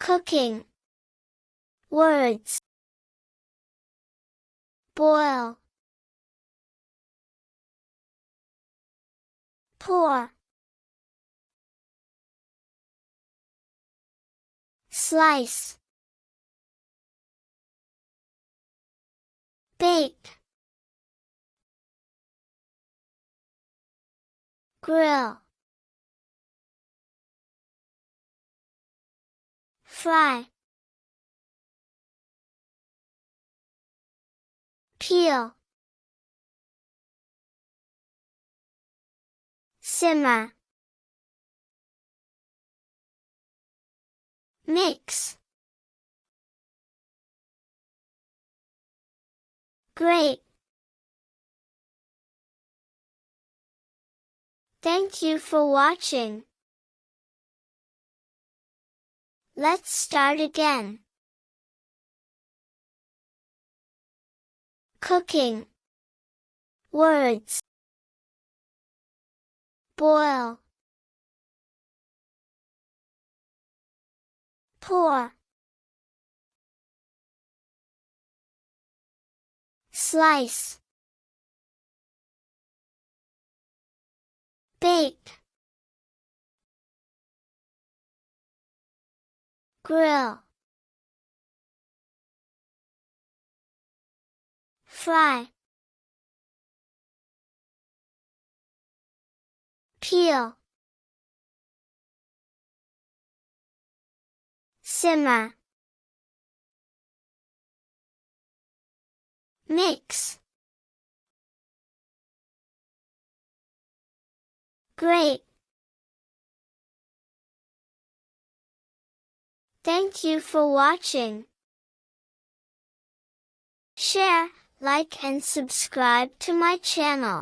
Cooking. Words. Boil. Pour. Slice. Bake. Grill. Fry. Peel. Simmer. Mix. Grate. Thank you for watching. Let's start again. Cooking. Words. Boil. Pour. Slice. Bake. Grill. Fry. Peel. Simmer. Mix. Grate. Thank you for watching. Share, like and subscribe to my channel.